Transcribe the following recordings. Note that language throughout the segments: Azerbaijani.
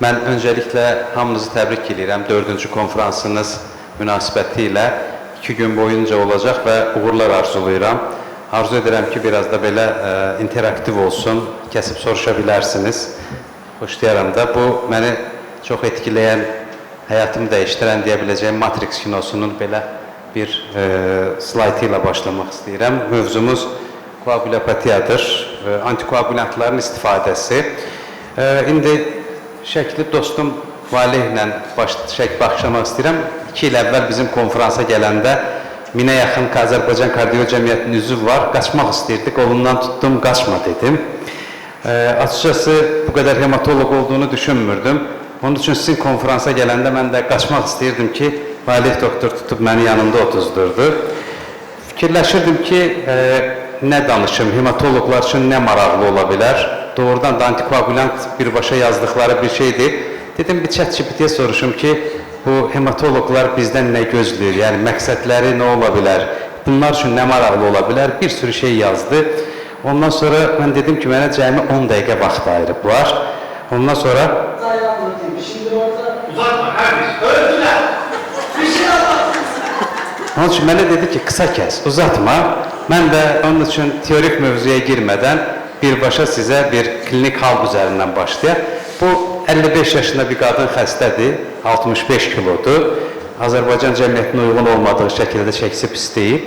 Mən öncəliklə hamınızı təbrik edirəm. 4-cü konferansınız münasibəti ilə 2 gün boyunca olacaq və uğurlar arzulayıram. Arzu edirəm ki, biraz da belə interaktiv olsun, kəsib soruşa bilərsiniz. Xoşlayaram da. Bu, məni çox etkiləyən, həyatımı dəyişdirən deyə biləcəyim Matrix kinosunun belə bir slaytı ilə başlamaq istəyirəm. Mövzumuz koagulopatiyadır, antikoagulantların istifadəsi. İndi şəkli dostum Valehlə başlamaq istəyirəm. 2 il əvvəl bizim konferansa gələndə 1000-ə yaxın Azərbaycan Kardiyo Cəmiyyətinin üzvü var. Qaçmaq istəyirdik, qolundan tutdum, qaçma dedim. Açıkçası bu qədər hematolog olduğunu düşünmürdüm. Onun üçün sizin konferansa gələndə mən də qaçmaq istəyirdim ki, Valeh doktor tutub məni yanında otuzdurdu. Fikirləşirdim ki, nə danışım, hematologlar üçün nə maraqlı ola bilər? Doğrudan da antikoagulant birbaşa yazdıqları bir şeydir. Dedim, bir ChatGPT-yə soruşum ki, bu hematologlar bizdən nə gözləyir, yəni məqsədləri nə ola bilər, bunlar üçün nə maraqlı ola bilər, bir sürü şey yazdı. Ondan sonra mən dedim ki, mənə cəmi 10 dəqiqə vaxt ayırıblar. Ondan sonra... Şimdi orada... Uzatma kardeş, öldüler! Bir şey anlatsın! Onun üçün mənə dedi ki, qısa kəs, uzatma. Mən də onun üçün teorik mövzuya girmədən birbaşa sizə bir klinik hal üzərindən başlayaq. Bu 55 yaşında bir qadın xəstədir, 65 kilodur. Azərbaycan cəmiyyətinə uyğun olmadığı şəkildə çəkisi pis deyil.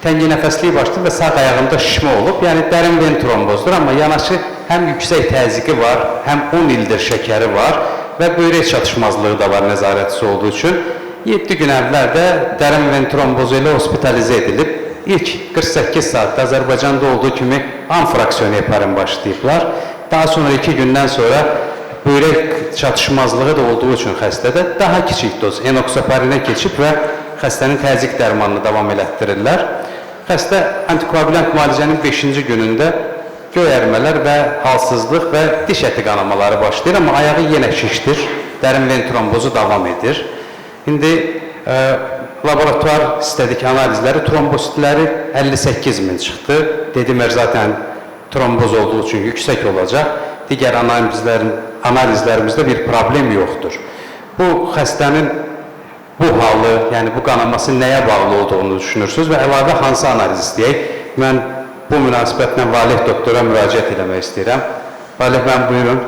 Təngi nəfəsliyi başlayıb və sağ ayağında şişmə olub, yəni dərin ven trombozdur, amma yanaşı həm yüksək təzyiqi var, həm 10 ildir şəkəri var və böyrək çatışmazlığı da var nəzarətçisi olduğu üçün. 7 gün əvvəl də dərin ven trombozu ilə hospitalizə edilib. İlk 48 saatdə Azərbaycanda olduğu kimi anfraksiyon heparin başlayıblar. Daha sonra 2 gündən sonra böyrək çatışmazlığı da olduğu üçün xəstədə daha kiçik doz enoxaparinə keçib və xəstənin təzyiq dərmanını davam elətdirirlər. Xəstə antikoagulant müalicənin 5-ci günündə göyərmələr və halsızlıq və diş əti qanamaları başlayır, amma ayağı yenə şişdir, dərin ven trombozu davam edir. İndi laboratuvar istədik analizləri, trombositləri 58.000 çıxdı. Dedimer zaten tromboz olduğu üçün yüksək olacaq. Digər analizlərimizdə bir problem yoxdur. Bu xəstənin bu halı, yəni bu qanaması nəyə bağlı olduğunu düşünürsünüz və əlavə hansı analiz istəyək? Mən bu münasibətlə Valeh doktora müraciət eləmək istəyirəm. Valeh, mən buyurun.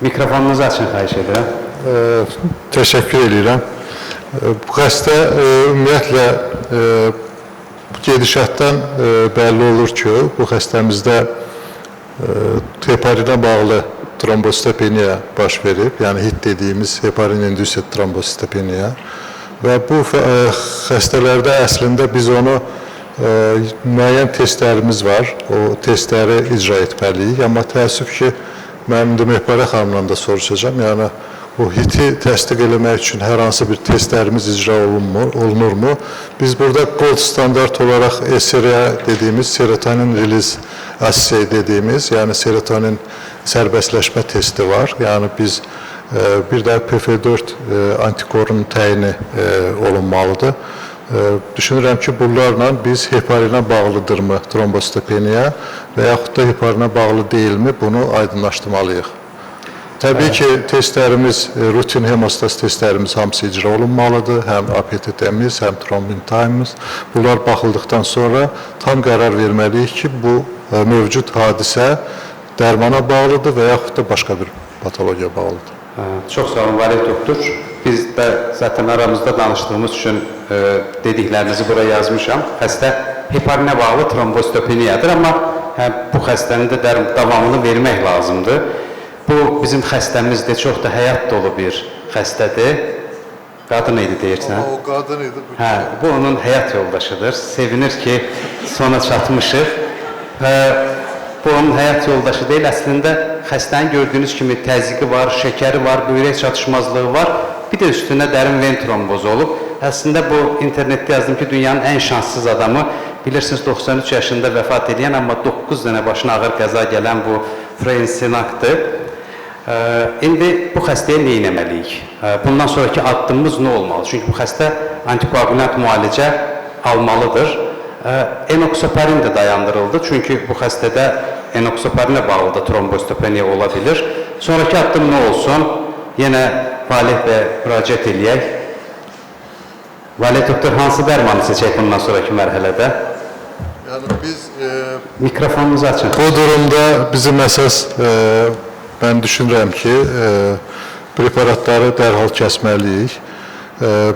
Mikrofonunuzu açın, xahiş edirəm. Təşəkkür edirəm. Bu xəstə ümumiyyətlə gedişatdan bəlli olur ki, bu xəstəmizdə heparinə bağlı trombositopeniya baş verib, yəni HIT dediyimiz heparin-induced trombositopeniya və bu xəstələrdə əslində biz onu müəyyən testlərimiz var, o testləri icra etməliyik, amma təəssüf ki, mən indi Mehparə xanımdan da soruşacağım, yəni bu HIT-i təsdiq eləmək üçün hər hansı bir testlərimiz icra olunurmu? Biz burada gold standart olaraq SRA dediyimiz, serotonin release assay dediyimiz, yəni serotonin sərbəstləşmə testi var. Yəni biz bir də PF4 antikorun təyini olunmalıdır. Düşünürəm ki, bunlarla biz heparinə bağlıdırmı trombositopeniya və yaxud da heparinə bağlı deyilmi, bunu aydınlaşdırmalıyıq. Təbii ki, testlərimiz, rutin hemostaz testlərimiz hamısı icra olunmalıdır. Həm APT-miz, həm trombin time'miz. Bunlar baxıldıqdan sonra tam qərar verməliyik ki, bu mövcud hadisə dərmana bağlıdır və yaxud da başqa bir patologiya bağlıdır. Çox sağ olun, Valeh doktor. Biz də zaten aramızda danışdığımız üçün dediklərinizi buraya yazmışam. Xəstə heparinə bağlı trombositopeniyadır, amma bu xəstənin də davamını vermək lazımdır. Bu, bizim xəstəmizdir, çox da həyat dolu bir xəstədir. Qadın idi deyirsən? O qadın idi. Bu, onun həyat yoldaşıdır. Sevinir ki, sona çatmışıq. Bu, onun həyat yoldaşı deyil. Əslində, xəstənin gördüyünüz kimi təzyiqi var, şəkəri var, böyrək çatışmazlığı var. Bir də üstündə dərin ven trombozu olub. Əslində, bu, internetdə yazdım ki, dünyanın ən şanssız adamı, bilirsiniz, 93 yaşında vəfat edən, amma 9 dənə başına ağır qəza gələn bu Frensinakdır. İndi bu xəstəyə nə etməliyik? Bundan sonraki addımımız nə olmalı? Çünki bu xəstə antikoagulant müalicə almalıdır. Enoxaparin də dayandırıldı. Çünki bu xəstədə enoxaparinə bağlı da trombositopeniya ola bilir. Sonraki addım nə olsun? Yenə Valeh bəyə müraciət eləyək. Valeh doktor, hansı dərmanı seçək bundan sonraki mərhələdə? Yəni biz Mikrofonunuzu açın. bu durumda bizim əsas mən düşünürəm ki, preparatları dərhal kəsməliyik.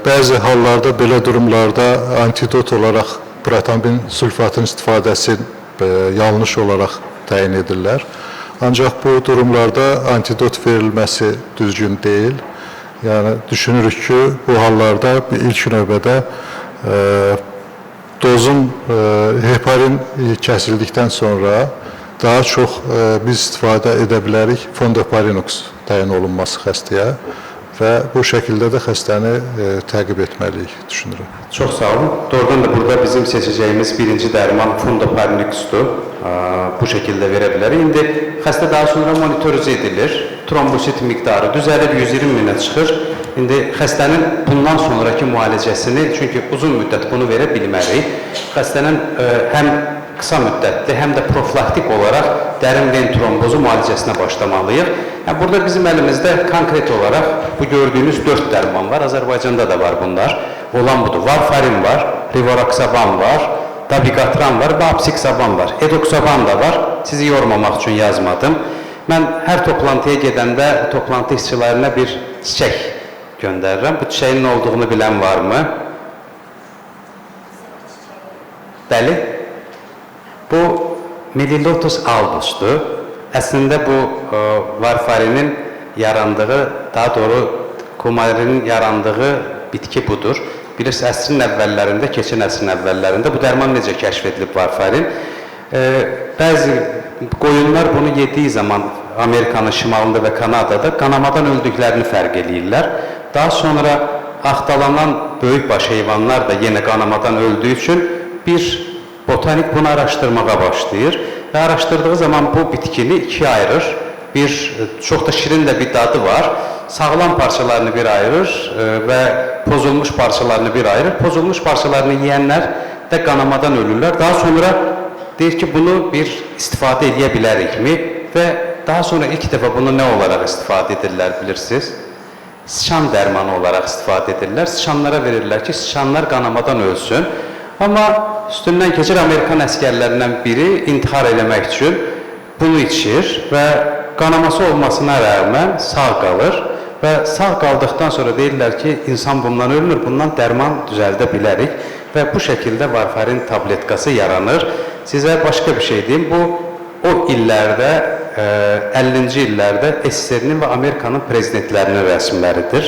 Bəzi hallarda, belə durumlarda antidot olaraq protambin sulfatın istifadəsi yanlış olaraq təyin edirlər. Ancaq bu durumlarda antidot verilməsi düzgün deyil. Yəni düşünürük ki, bu hallarda ilk növbədə dozun heparin kəsildikdən sonra daha çox biz istifadə edə bilərik fondoparinux təyin olunması xəstəyə və bu şəkildə də xəstəni təqib etməliyik, düşünürəm. Çox sağ olun. Doğrudan da burada bizim seçəcəyimiz birinci dərman fondoparinixdur. Bu şəkildə verə bilərik. İndi xəstə daha sonra monitorize edilir. Trombosit miqdarı düzəlir, 120 minə çıxır. İndi xəstənin bundan sonraki müalicəsini, çünki uzun müddət bunu verə bilmərik, xəstənin həm qısa müddətli, həm də profilaktik olaraq dərin ven trombozu müalicəsinə başlamalıyıq. Yəni, burada bizim əlimizdə konkret olaraq bu gördüyünüz 4 dərman var. Azərbaycanda da var bunlar. Olan budur. Varfarin var, rivaroxaban var, dabiqatran var və apsiksaban var. Edoxaban da var. Sizi yormamaq üçün yazmadım. Mən hər toplantıya gedəndə toplantı işçilərinə bir çiçək göndərirəm. Bu çiçəyin nə olduğunu bilən varmı? Bəli. Bu Melilotus albusdur. Əslində bu varfarinin yarandığı, daha doğru kumarinin yarandığı bitki budur. Bilirsiniz, əsrin əvvəllərində, keçən əsrin əvvəllərində bu dərman necə kəşf edilib varfarin? Bəzi qoyunlar bunu yediyi zaman Amerikanın şimalında və Kanadada qanamadan öldüklərini fərq eləyirlər. Daha sonra axtalanan böyükbaş heyvanlar da yenə qanamadan öldüyü üçün bir botanik bunu araşdırmağa başlayır və araşdırdığı zaman bu bitkini ikiyə ayırır. Çox da şirin də bir dadı var. Sağlam parçalarını bir ayırır və pozulmuş parçalarını bir ayırır. Pozulmuş parçalarını yeyənlər də qanamadan ölürlər. Daha sonra deyir ki, bunu bir istifadə edə bilərikmi və daha sonra ilk dəfə bunu nə olaraq istifadə edirlər bilirsiniz? Sıçan dərmanı olaraq istifadə edirlər. Sıçanlara verirlər ki, sıçanlar qanamadan ölsün. Amma üstündən keçir Amerikan əskərlərindən biri intihar eləmək üçün bunu içir və qanaması olmasına rəğmən sağ qalır və sağ qaldıqdan sonra deyirlər ki, insan bundan ölmür, bundan dərman düzəldə bilərik və bu şəkildə varfarin tabletkası yaranır. Sizə başqa bir şey deyim, bu o illərdə, 50-ci illərdə SSR-nin və Amerikanın prezidentlərinin rəsmləridir.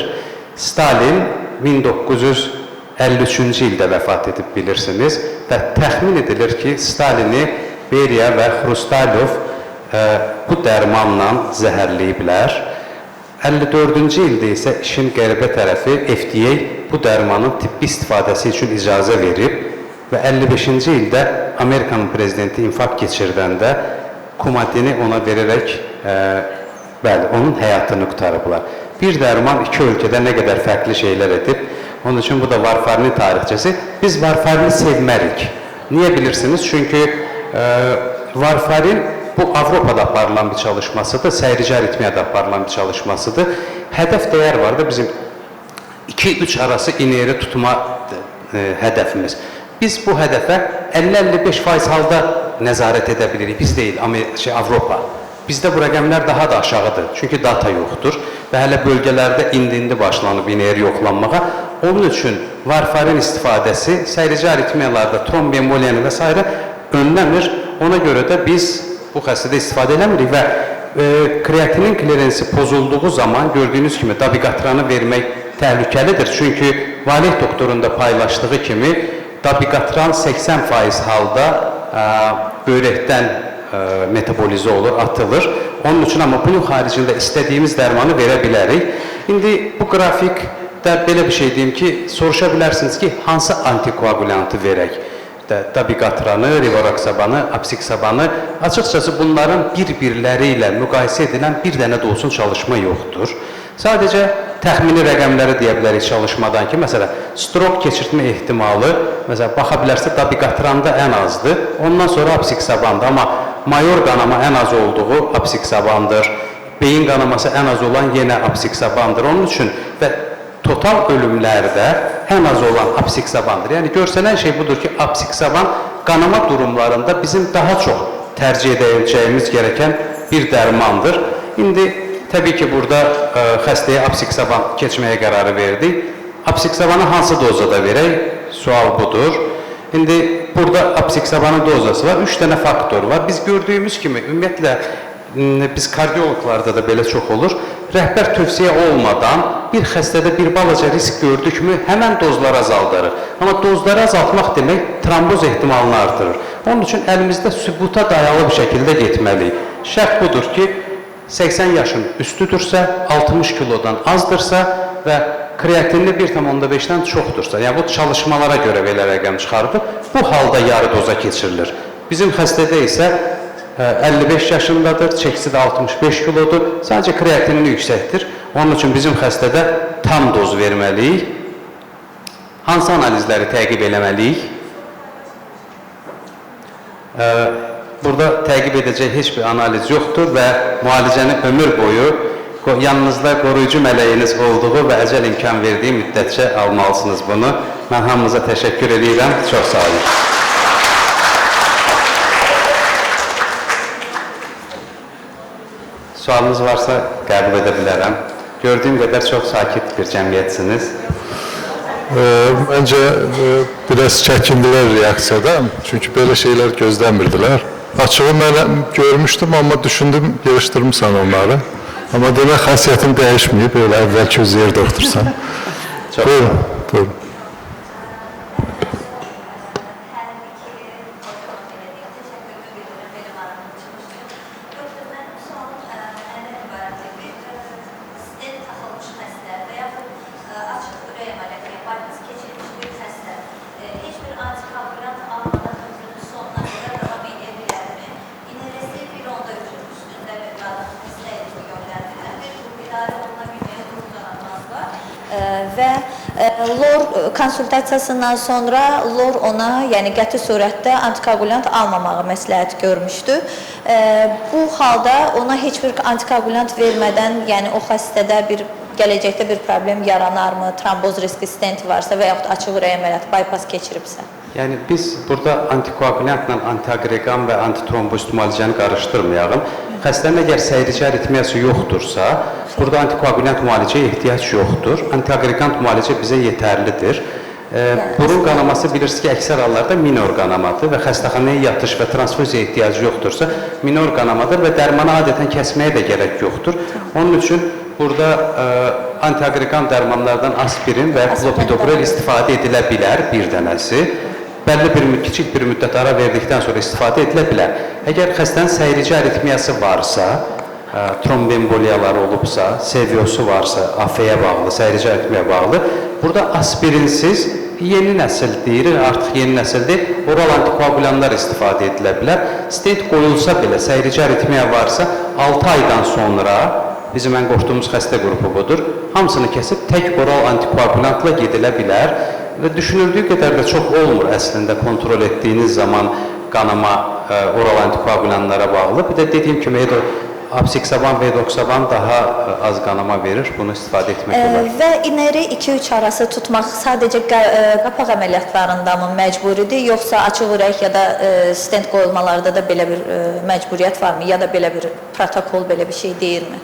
Stalin 1953-cü ildə vəfat edib bilirsiniz və təxmin edilir ki, Stalini Beriya və Xrustalov bu dərmanla zəhərləyiblər. 54-cü ildə isə işin qəribə tərəfi FDA bu dərmanın tibbi istifadəsi üçün icazə verib və 55-ci ildə Amerikanın prezidenti infarkt keçirdəndə Kumadini ona verərək onun həyatını qurtarıblar. Bir dərman iki ölkədə nə qədər fərqli şeylər edib. Onun üçün bu da varfarinin tarixçəsi. Biz varfarini sevmərik. Niyə bilirsiniz? Çünki varfarin bu Avropada aparılan bir çalışmasıdır, səyrici aritmiyada aparılan bir çalışmasıdır. Hədəf dəyər var da bizim 2-3 arası ineri tutma hədəfimiz. Biz bu hədəfə 50-55% halda nəzarət edə bilirik. Biz deyil, Avropa. Bizdə bu rəqəmlər daha da aşağıdır. Çünki data yoxdur və hələ bölgələrdə indi başlanıb ineri yoxlanmağa. Onun üçün varfarin istifadəsi səyrici aritmiyalarda trombemboliyanı və s. önləmir. Ona görə də biz bu xəstədə istifadə eləmirik və kreatinin klerенsi pozulduğu zaman gördüyünüz kimi dabiqatranı vermək təhlükəlidir. Çünki Valeh doktorun da paylaşdığı kimi dabiqatran 80% halda böyrəkdən metabolizə olur, atılır. Onun üçün amma bunun xaricində istədiyimiz dərmanı verə bilərik. İndi bu qrafikdə belə bir şey deyim ki, soruşa bilərsiniz ki, hansı antikoagulantı verək? Dabiqatranı, rivaroxabanı, apsiksabanı. Açıqcası bunların bir-birləri ilə müqayisə edilən bir dənə də olsun çalışma yoxdur. Sadəcə təxmini rəqəmləri deyə bilərik çalışmadan ki, məsələn, strok keçirtmə ehtimalı, məsələn, baxa bilərsə dabiqatranda ən azdır, ondan sonra apsiksabandır. Amma mayor qanama ən az olduğu apsiksabandır. beyin qanaması ən az olan yenə apsiksabandır. Onun üçün və total ölümlərdə ən az olan apsiksabandır. Yəni görsənən şey budur ki, apsiksaban qanama durumlarında bizim daha çox tərcih edəcəyimiz gerəkən bir dərmandır. İndi təbii ki, burada xəstəyə apsiksaban keçməyə qərarı verdik. Apsiksabanı hansı dozada verək? Sual budur. İndi burada apsiksabanın dozası var. 3 dənə faktor var. Biz gördüyümüz kimi, ümumiyyətlə, biz kardiologlarda da belə çox olur. Rəhbər tövsiyə olmadan bir xəstədə bir balaca risk gördükmü, həmən dozları azaldırır. Amma dozları azaltmaq demək tromboz ehtimalını artırır. Onun üçün əlimizdə sübuta dayalı bir şəkildə getməliyik. Şərt budur ki, 80 yaşın üstüdürsə, 60 kilodan azdırsa və kreatinini 1,5-dən çoxdursa, yəni bu çalışmalara görə belə rəqəm çıxarılır, bu halda yarı doza keçirilir. Bizim xəstədə isə 55 yaşındadır, çəkisi də 65 kilodur, sadəcə kreatinini yüksəkdir. Onun üçün bizim xəstədə tam doz verməliyik. Hansı analizləri təqib eləməliyik? Burada təqib edəcək heç bir analiz yoxdur və müalicəni ömür boyu yanınızda qoruyucu mələyiniz olduğu və əcəl imkan verdiyi müddətcə almalısınız bunu. Mən hamınıza təşəkkür edirəm. Çox sağ olun. Sualınız varsa qəbul edə bilərəm. Gördüyüm qədər çox sakit bir cəmiyyətsiniz. Məncə biraz çəkindilər reaksiyadan, çünki belə şeylər gözləmirdilər. Açığı mən görmüşdüm, amma düşündüm, yığışdırmışsan onları. Amma demək xasiyyətin dəyişməyib, elə əvvəlki öz yerdə otursan. Buyurun, buyurun. Və lor konsultasiyasından sonra lor ona, yəni qəti surətdə antikoagulant almamağı məsləhət görmüşdü. Bu halda ona heç bir antikoagulant vermədən, yəni o xəstədə gələcəkdə bir problem yaranarmı, tromboz riski stenti varsa və yaxud açıq ürək əməliyyatı, bypass keçiribsə? Yəni biz burada antikoagulantla antiaqreqam və antitrombosit müalicəni qarışdırmayalım. Xəstənin əgər səyrici aritmiyası yoxdursa, burada antikoagulant müalicəyə ehtiyac yoxdur. Antiaqreqant müalicə bizə yetərlidir. Burun qanaması bilirsiniz ki, əksər hallarda minor qanamadır və xəstəxanaya yatış və transfuziya ehtiyacı yoxdursa, minor qanamadır və dərmanı adətən kəsməyə də gərək yoxdur. Onun üçün burada antiaqreqant dərmanlardan aspirin və klopidogrel istifadə edilə bilər bir dənəsi. Bəlli bir kiçik bir müddət ara verdikdən sonra istifadə edilə bilər. Əgər xəstənin səyrici aritmiyası varsa, trombemboliyaları olubsa, seviosu varsa, AF-yə bağlı, səyrici aritmiyaya bağlı, burada aspirinsiz yeni nəsil deyirik, artıq yeni nəsil deyil, oral antikoagulanlar istifadə edilə bilər. Stent qoyulsa belə, səyrici aritmiya varsa, 6 aydan sonra, bizim ən qorxduğumuz xəstə qrupu budur, hamısını kəsib tək oral antikoagulantla gedilə bilər. Və düşünüldüyü qədər də çox olmur əslində kontrol etdiyiniz zaman qanama oral antikoagulanlara bağlı. Bir də dediyim kimi apsiksaban və edoxaban daha az qanama verir, bunu istifadə etmək olar. Və ineri 2-3 arası tutmaq sadəcə qapaq əməliyyatlarında mı məcburidir, yoxsa açıq ürək ya da stent qoyulmalarda da belə bir məcburiyyət varmı, ya da belə bir protokol, belə bir şey deyirmi?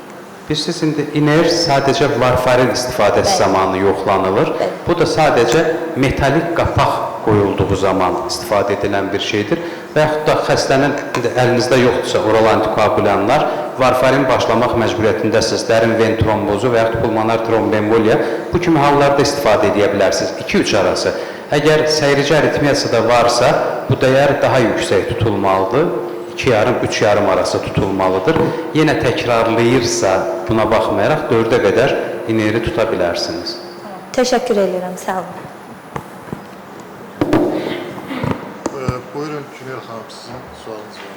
Bilirsiniz, indi iner sadəcə varfarin istifadəsi zamanı yoxlanılır. Bu da sadəcə metalik qapaq qoyulduğu zaman istifadə edilən bir şeydir. Və yaxud da xəstənin əlinizdə yoxdursa oral antikoagulanlar, varfarin başlamaq məcburiyyətindəsiniz. Dərin ven trombozu və yaxud pulmonar trombemboliya bu kimi hallarda istifadə edə bilərsiniz. 2-3 arası. Əgər səyrici aritmiyası da varsa, bu dəyər daha yüksək tutulmalıdır. 2,5-3,5 arası tutulmalıdır. Yenə təkrarlayırsa, buna baxmayaraq 4-ə qədər ineri tuta bilərsiniz. Təşəkkür edirəm, sağ olun. Buyurun Günel xanım, sizin sualınız var.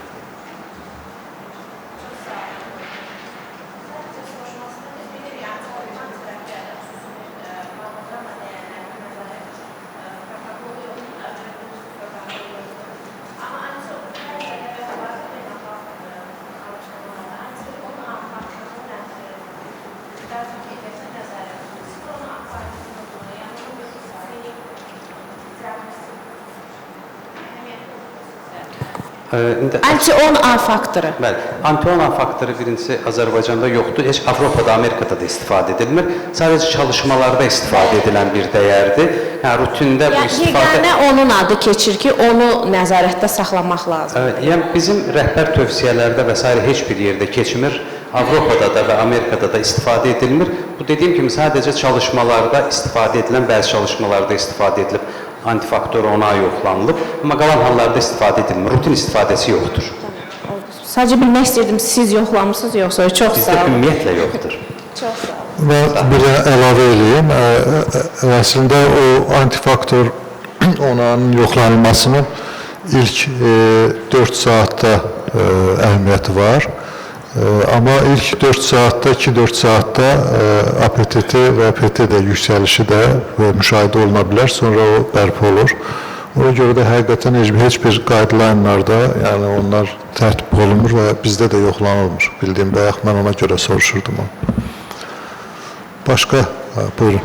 Anti-10A faktoru. Bəli, anti-10A faktoru birincisi Azərbaycanda yoxdur, heç Avropada, Amerikada da istifadə edilmir. Sadəcə çalışmalarda istifadə edilən bir dəyərdir. Yəni rutində bu Yəni istifadə... yeganə onun adı keçir ki, onu nəzarətdə saxlamaq lazım. Evet, yəni bizim rəhbər tövsiyələrdə və s. heç bir yerdə keçmir. Avropada da və Amerikada da istifadə edilmir. Bu dediyim kimi sadəcə çalışmalarda istifadə edilən, bəzi çalışmalarda istifadə edilib, antifaktor ona yoxlanılıb, amma qalan hallarda istifadə edilmir. Rutin istifadəsi yoxdur. Sadəcə bilmək istəyirdim, siz yoxlamısınız yoxsa? Çox Bizdə sağ olun. ümumiyyətlə yoxdur. Çox sağ olun. Və bir əlavə edeyim. Əslində o antifaktor onanın yoxlanılmasının ilk 4 saatda əhəmiyyəti var. Amma ilk 4 saatda, 2-4 saatda APTT və PT də yüksəlişi də müşahidə oluna bilər, sonra o bərpa olur. Ona görə də həqiqətən heç bir guideline-larda, yəni onlar tərtib olunmur və bizdə də yoxlanılmır. Bildiyim bayaq mən ona görə soruşurdum. Başqa, buyurun.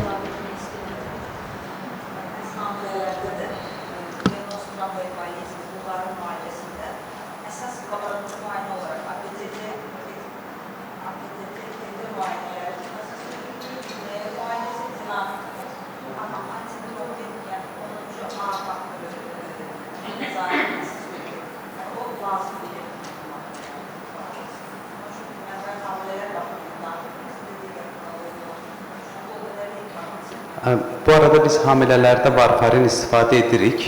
Bu arada biz hamilələrdə varfarin istifadə edirik.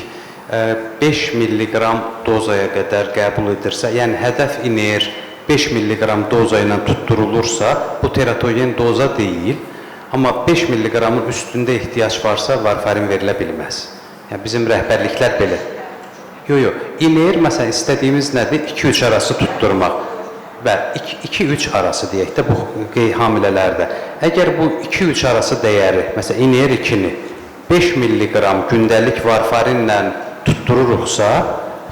5 mg dozaya qədər qəbul edirsə, yəni hədəf iner 5 mg doza ilə tutturulursa, bu teratogen doza deyil. Amma 5 mg-ın üstündə ehtiyac varsa, varfarin verilə bilməz. Yəni bizim rəhbərliklər belə. Yox, iner, məsələn, istədiyimiz nədir? 2-3 arası tutturmaq. Və 2-3 arası deyək də bu hamilələrdə. Əgər bu 2-3 arası dəyəri, məsələn, iner 2-ni 5 mg gündəlik varfarinlə tuttururuqsa,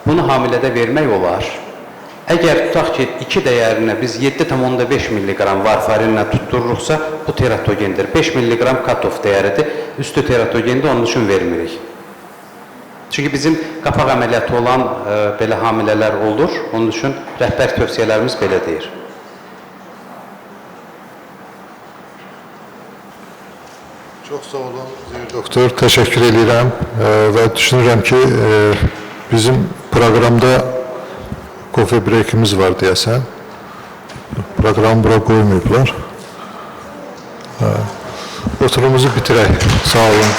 bunu hamilədə vermək olar. Əgər tutaq ki, 2 dəyərinə biz 7,5 mg varfarinlə tuttururuqsa, bu teratogendir. 5 mg cut-off dəyəridir, üstü teratogendir, onun üçün vermirik. Çünki bizim qapaq əməliyyatı olan belə hamilələr olur, onun üçün rəhbər tövsiyələrimiz belə deyir. Çox sağ olun, Zeyir doktor, təşəkkür edirəm və düşünürəm ki, bizim proqramda kofe breakimiz var deyəsən. Proqramı bura qoymayıblar. Oturumuzu bitirək. Sağ olun.